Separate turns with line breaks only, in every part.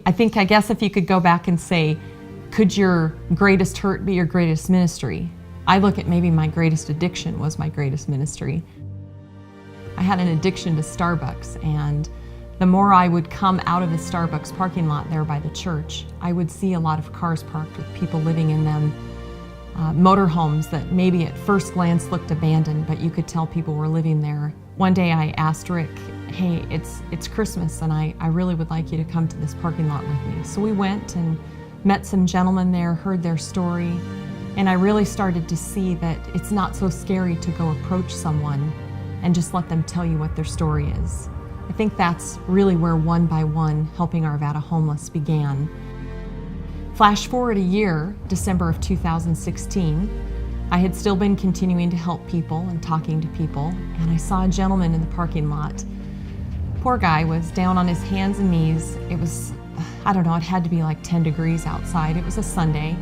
I guess if you could go back and say, could your greatest hurt be your greatest ministry? I look at maybe my greatest addiction was my greatest ministry. I had an addiction to Starbucks, and the more I would come out of the Starbucks parking lot there by the church, I would see a lot of cars parked with people living in them, motorhomes that maybe at first glance looked abandoned, but you could tell people were living there. One day I asked Rick, hey, it's Christmas and I really would like you to come to this parking lot with me. So we went and met some gentlemen there, heard their story, and I really started to see that it's not so scary to go approach someone and just let them tell you what their story is. I think that's really where One by One Helping Arvada Homeless began. Flash forward a year, December of 2016, I had still been continuing to help people and talking to people, and I saw a gentleman in the parking lot. Poor guy was down on his hands and knees. It was, I don't know, it had to be like 10 degrees outside. It was a Sunday,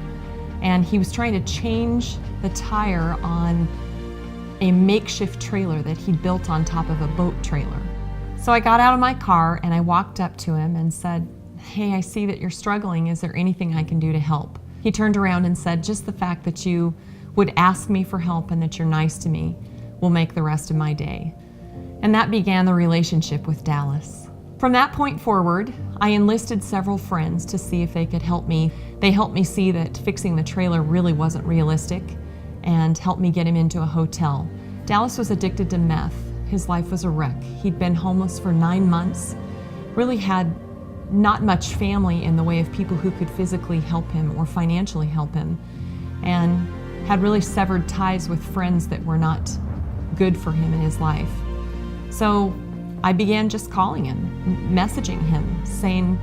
and he was trying to change the tire on a makeshift trailer that he built on top of a boat trailer. So I got out of my car and I walked up to him and said, hey, I see that you're struggling. Is there anything I can do to help? He turned around and said, just the fact that you would ask me for help and that you're nice to me will make the rest of my day. And that began the relationship with Dallas. From that point forward, I enlisted several friends to see if they could help me. They helped me see that fixing the trailer really wasn't realistic and helped me get him into a hotel. Dallas was addicted to meth. His life was a wreck. He'd been homeless for 9 months, really had not much family in the way of people who could physically help him or financially help him, and had really severed ties with friends that were not good for him in his life. So I began just calling him, messaging him, saying,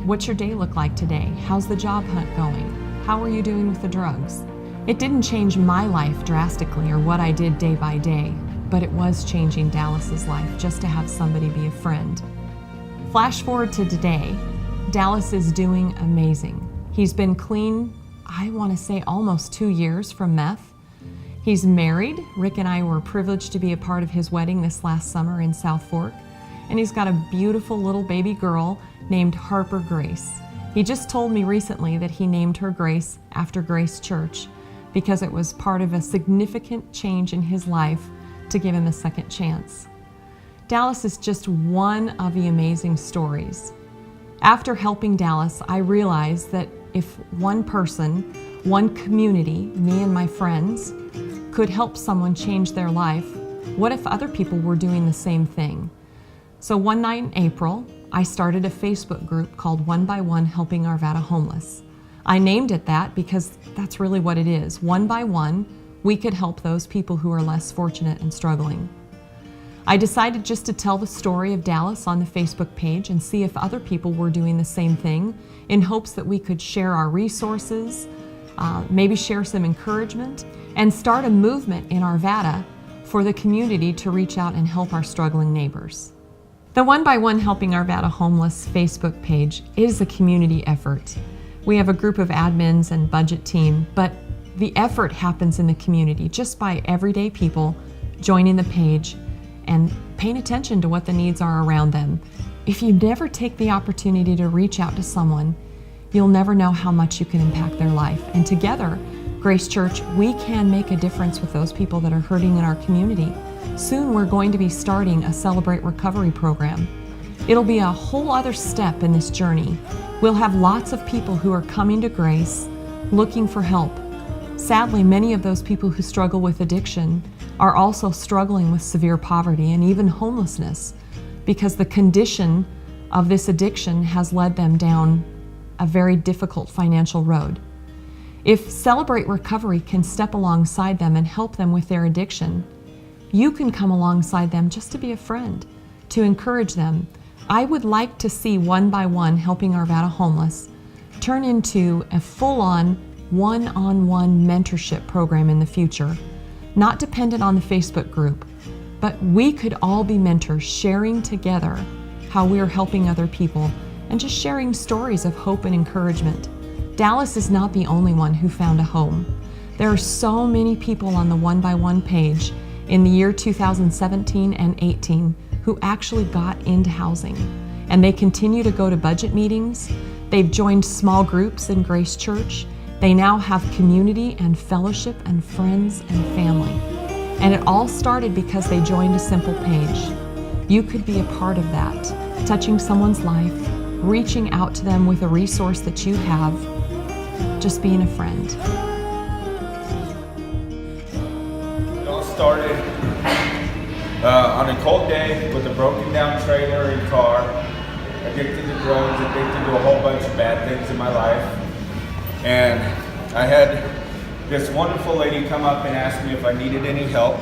what's your day look like today? How's the job hunt going? How are you doing with the drugs? It didn't change my life drastically or what I did day by day, but it was changing Dallas's life just to have somebody be a friend. Flash forward to today, Dallas is doing amazing. He's been clean, I want to say almost 2 years from meth. He's married. Rick and I were privileged to be a part of his wedding this last summer in South Fork. And he's got a beautiful little baby girl named Harper Grace. He just told me recently that he named her Grace after Grace Church because it was part of a significant change in his life to give him a second chance. Dallas is just one of the amazing stories. After helping Dallas, I realized that if one person, one community, me and my friends, could help someone change their life, what if other people were doing the same thing? So one night in April, I started a Facebook group called One by One Helping Arvada Homeless. I named it that because that's really what it is. One by one, we could help those people who are less fortunate and struggling. I decided just to tell the story of Dallas on the Facebook page and see if other people were doing the same thing in hopes that we could share our resources, maybe share some encouragement, and start a movement in Arvada for the community to reach out and help our struggling neighbors. The One by One Helping Arvada Homeless Facebook page is a community effort. We have a group of admins and budget team, but the effort happens in the community just by everyday people joining the page and paying attention to what the needs are around them. If you never take the opportunity to reach out to someone, you'll never know how much you can impact their life. And together, Grace Church, we can make a difference with those people that are hurting in our community. Soon we're going to be starting a Celebrate Recovery program. It'll be a whole other step in this journey. We'll have lots of people who are coming to Grace looking for help. Sadly, many of those people who struggle with addiction are also struggling with severe poverty and even homelessness because the condition of this addiction has led them down a very difficult financial road. If Celebrate Recovery can step alongside them and help them with their addiction, you can come alongside them just to be a friend, to encourage them. I would like to see One by One Helping Arvada Homeless turn into a full-on, one-on-one mentorship program in the future, not dependent on the Facebook group, but we could all be mentors sharing together how we're helping other people and just sharing stories of hope and encouragement. Dallas is not the only one who found a home. There are so many people on the One by One page in the year 2017 and 18 who actually got into housing, and they continue to go to budget meetings. They've joined small groups in Grace Church. They now have community and fellowship and friends and family. And it all started because they joined a simple page. You could be a part of that, touching someone's life, reaching out to them with a resource that you have, just being a friend.
It all started on a cold day with a broken down trailer and car, addicted to drugs, addicted to a whole bunch of bad things in my life. And I had this wonderful lady come up and ask me if I needed any help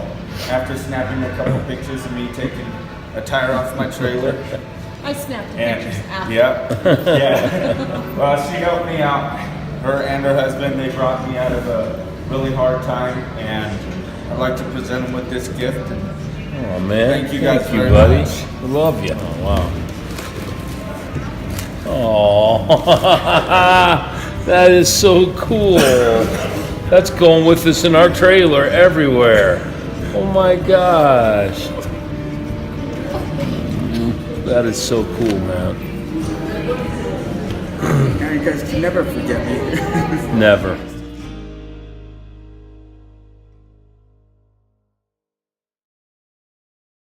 after snapping a couple pictures of me taking a tire off my trailer.
I snapped the pictures after.
Yeah. Well, she helped me out. Her and her husband, they brought me out of a really hard time, and I'd like to present them with this gift.
Oh man,
Thank you guys very
buddy.
much.
I love you. Oh wow. Oh, that is so cool. That's going with us in our trailer everywhere. Oh my gosh. That is so cool, man.
Now you guys can never forget me.
Never.